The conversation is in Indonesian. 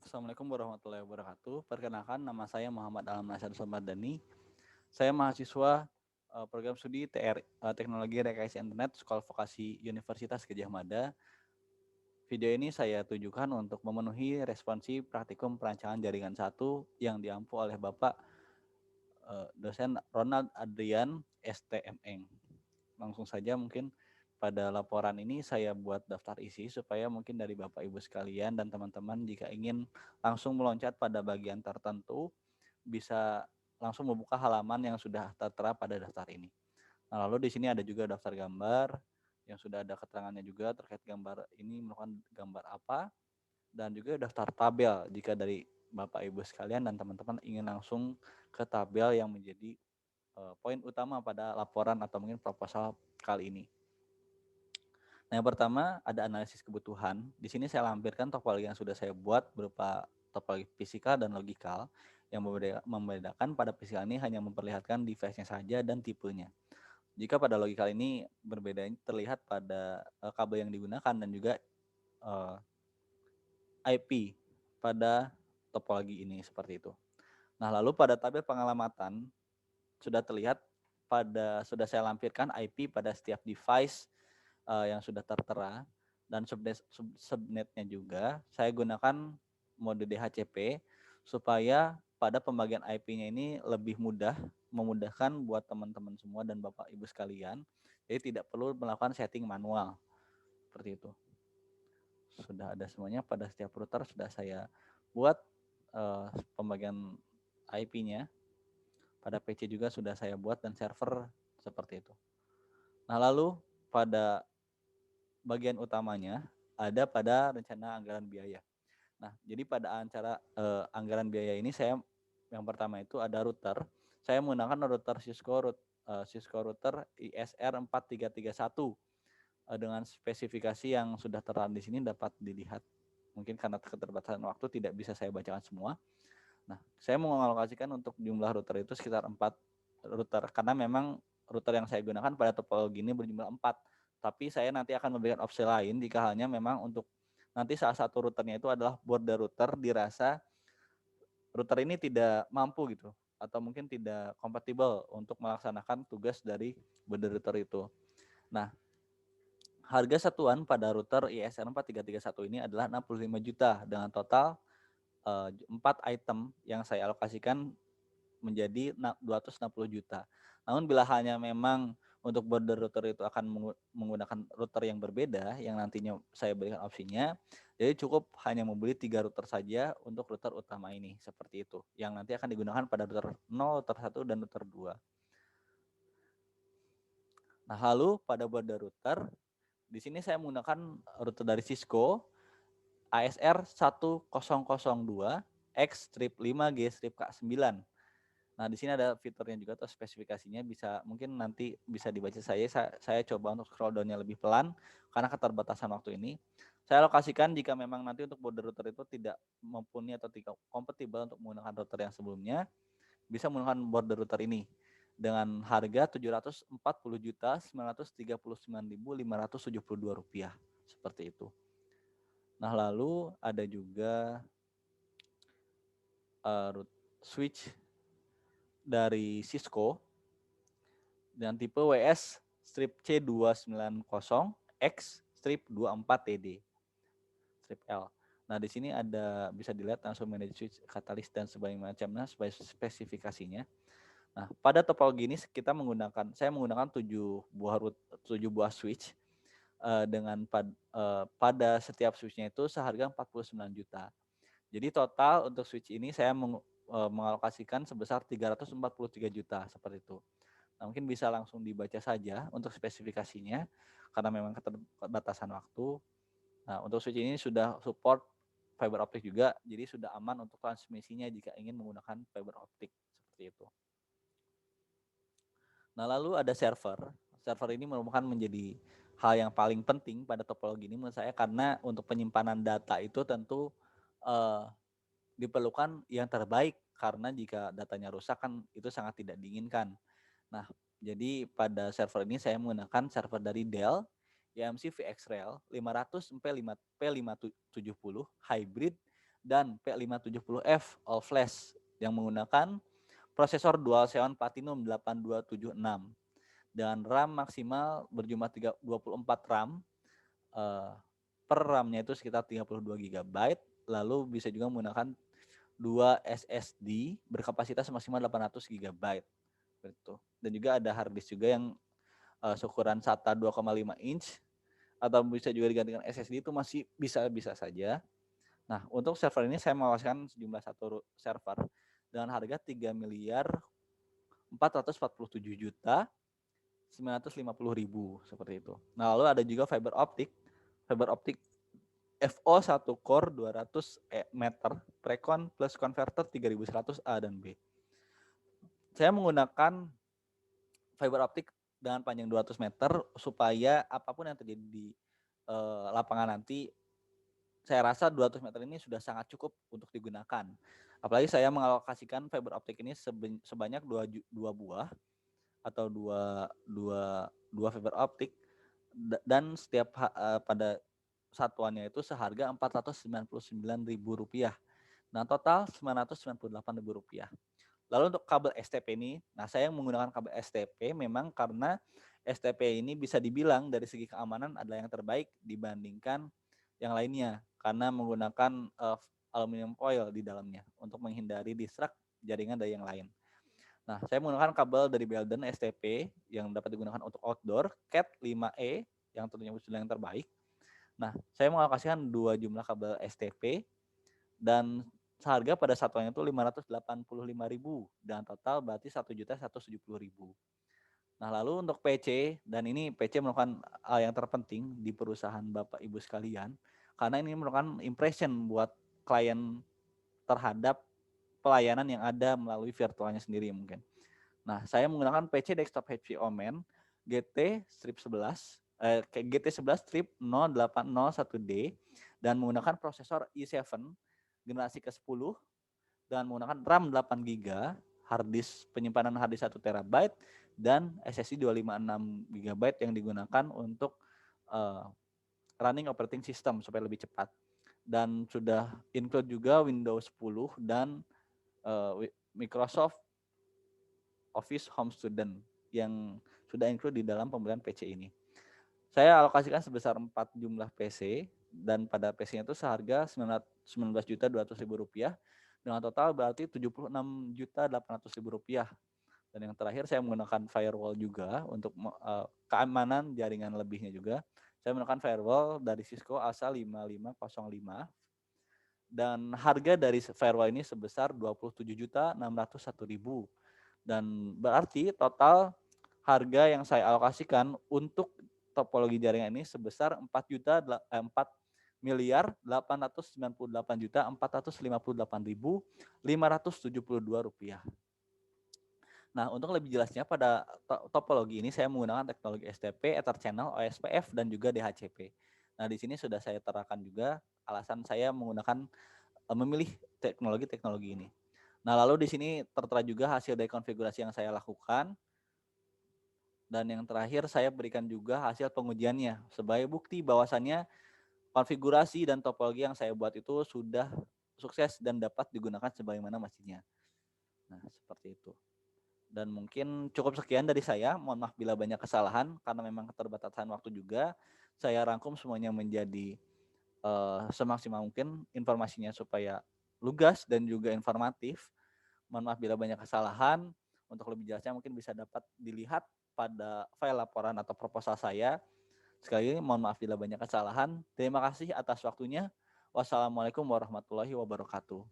Assalamualaikum warahmatullahi wabarakatuh. Perkenalkan, nama saya Muhammad Alam Nasyad Somadani. Saya mahasiswa program studi Teknologi Rekayasa Internet Sekolah Vokasi Universitas Gadjah Mada. Video ini saya tujukan untuk memenuhi responsi praktikum perancangan jaringan 1 yang diampu oleh Bapak dosen Ronald Adrian STMeng. Langsung saja mungkin pada laporan ini saya buat daftar isi supaya mungkin dari Bapak Ibu sekalian dan teman-teman jika ingin langsung meloncat pada bagian tertentu bisa langsung membuka halaman yang sudah tertera pada daftar ini. Nah, lalu di sini ada juga daftar gambar yang sudah ada keterangannya juga terkait gambar ini merupakan gambar apa, dan juga daftar tabel jika dari Bapak Ibu sekalian dan teman-teman ingin langsung ke tabel yang menjadi poin utama pada laporan atau mungkin proposal kali ini. Nah, yang pertama ada analisis kebutuhan. Di sini saya lampirkan topologi yang sudah saya buat berupa topologi fisikal dan logikal. Yang membedakan pada fisikal ini hanya memperlihatkan device-nya saja dan tipenya. Jika pada logikal ini berbeda terlihat pada kabel yang digunakan dan juga IP pada topologi ini seperti itu. Nah, lalu pada tabel pengalamatan sudah terlihat sudah saya lampirkan IP pada setiap device yang sudah tertera, dan subnetnya juga saya gunakan mode DHCP supaya pada pembagian IP-nya ini lebih memudahkan buat teman-teman semua dan Bapak Ibu sekalian. Jadi tidak perlu melakukan setting manual seperti itu. Sudah ada semuanya pada setiap router sudah saya buat pembagian IP-nya. Pada PC juga sudah saya buat dan server seperti itu. Nah, lalu pada bagian utamanya ada pada rencana anggaran biaya. Nah, jadi pada anggaran biaya ini yang pertama itu ada router. Saya menggunakan router Cisco router ISR 4331 dengan spesifikasi yang sudah tertera di sini dapat dilihat. Mungkin karena keterbatasan waktu tidak bisa saya bacakan semua. Nah, saya mengalokasikan untuk jumlah router itu sekitar 4 router karena memang router yang saya gunakan pada topologi ini berjumlah 4. Tapi saya nanti akan memberikan opsi lain jika halnya memang untuk nanti salah satu routernya itu adalah border router dirasa router ini tidak mampu gitu atau mungkin tidak kompatibel untuk melaksanakan tugas dari border router itu. Nah, harga satuan pada router ISR 4331 ini adalah 65 juta dengan total 4 item yang saya alokasikan menjadi 260 juta. Namun bila hanya memang untuk border router itu akan menggunakan router yang berbeda yang nantinya saya berikan opsinya, jadi cukup hanya membeli 3 router saja untuk router utama ini seperti itu. Yang nanti akan digunakan pada router 0, router 1 dan router 2. Nah, lalu pada border router di sini saya menggunakan router dari Cisco ASR 1002 X strip 5G strip K9. Nah, di sini ada fiturnya juga atau spesifikasinya mungkin nanti bisa dibaca saya coba untuk scroll down-nya lebih pelan karena keterbatasan waktu ini. Saya alokasikan jika memang nanti untuk border router itu tidak mumpuni atau tidak kompatibel untuk menggunakan router yang sebelumnya, bisa menggunakan border router ini dengan harga Rp740.939.572 seperti itu. Nah, lalu ada juga switch dari Cisco dengan tipe WS strip C290X strip 24TD strip L. Nah, di sini bisa dilihat langsung manage switch, katalis dan sebagainya macamnya spesifikasinya. Nah, pada topologi ini saya menggunakan 7 buah switch pada setiap switchnya itu seharga 49 juta. Jadi total untuk switch ini saya mengalokasikan sebesar 343 juta seperti itu. Nah, mungkin bisa langsung dibaca saja untuk spesifikasinya karena memang keterbatasan waktu. Nah, untuk switch ini sudah support fiber optik juga, jadi sudah aman untuk transmisinya jika ingin menggunakan fiber optik seperti itu. Nah, lalu ada server. Server ini merupakan menjadi hal yang paling penting pada topologi ini menurut saya karena untuk penyimpanan data itu tentu eh, diperlukan yang terbaik karena jika datanya rusak kan itu sangat tidak diinginkan. Nah, jadi pada server ini saya menggunakan server dari Dell YMC VxRail 500 P570 hybrid dan P570F all flash yang menggunakan prosesor Dual Xeon Platinum 8276 dan RAM maksimal berjumlah 24 RAM. Per RAM-nya itu sekitar 32 GB, lalu bisa juga menggunakan 2 SSD berkapasitas maksimal 800 GB. Begitu. Dan juga ada hard disk juga yang ukuran SATA 2,5 inch atau bisa juga digantikan SSD, itu masih bisa saja. Nah, untuk server ini saya mewaskan sejumlah satu server dengan harga 3 miliar 447 juta 950.000 seperti itu. Nah, lalu ada juga fiber optik FO1 core 200 meter, Precon plus converter 3100 A dan B. Saya menggunakan fiber optik dengan panjang 200 meter supaya apapun yang terjadi di lapangan nanti, saya rasa 200 meter ini sudah sangat cukup untuk digunakan. Apalagi saya mengalokasikan fiber optik ini sebanyak 2 buah atau dua fiber optik, dan setiap pada satuannya itu seharga Rp499.000. Nah, total Rp998.000. Lalu untuk kabel STP ini, nah saya menggunakan kabel STP memang karena STP ini bisa dibilang dari segi keamanan adalah yang terbaik dibandingkan yang lainnya karena menggunakan aluminium foil di dalamnya untuk menghindari distrak jaringan dari yang lain. Nah, saya menggunakan kabel dari Belden STP yang dapat digunakan untuk outdoor, Cat 5E yang tentunya sudah yang terbaik. Nah, saya mengalokasikan 2 jumlah kabel STP dan seharga pada satuannya itu Rp585.000 dan total berarti Rp1.170.000. Nah, lalu untuk PC, dan ini PC merupakan hal yang terpenting di perusahaan Bapak Ibu sekalian karena ini merupakan impression buat klien terhadap pelayanan yang ada melalui virtualnya sendiri mungkin. Nah, saya menggunakan PC desktop HP Omen GT strip 11 GT11 strip 0801D dan menggunakan prosesor i7 generasi ke-10 dan menggunakan RAM 8 GB, penyimpanan hard disk 1 TB dan SSD 256 GB yang digunakan untuk running operating system supaya lebih cepat. Dan sudah include juga Windows 10 dan Microsoft Office Home Student yang sudah include di dalam pembelian PC ini. Saya alokasikan sebesar 4 jumlah PC dan pada PC-nya itu seharga Rp19.200.000 dengan total berarti Rp76.800.000. Dan yang terakhir saya menggunakan firewall juga untuk keamanan jaringan lebihnya juga. Saya menggunakan firewall dari Cisco ASA 5505 dan harga dari firewall ini sebesar Rp27.601.000. Dan berarti total harga yang saya alokasikan untuk topologi jaringan ini sebesar 4.898.458.458.572 rupiah. Nah, untuk lebih jelasnya pada topologi ini saya menggunakan teknologi STP, Ether Channel, OSPF dan juga DHCP. Nah, di sini sudah saya terangkan juga alasan saya menggunakan memilih teknologi-teknologi ini. Nah, lalu di sini tertera juga hasil dari konfigurasi yang saya lakukan. Dan yang terakhir saya berikan juga hasil pengujiannya sebagai bukti bahwasannya konfigurasi dan topologi yang saya buat itu sudah sukses dan dapat digunakan sebagaimana mestinya. Nah, seperti itu. Dan mungkin cukup sekian dari saya. Mohon maaf bila banyak kesalahan karena memang keterbatasan waktu juga. Saya rangkum semuanya menjadi semaksimal mungkin informasinya supaya lugas dan juga informatif. Mohon maaf bila banyak kesalahan. Untuk lebih jelasnya mungkin bisa dapat dilihat pada file laporan atau proposal saya. Sekali lagi mohon maaf bila banyak kesalahan. Terima kasih atas waktunya. Wassalamualaikum warahmatullahi wabarakatuh.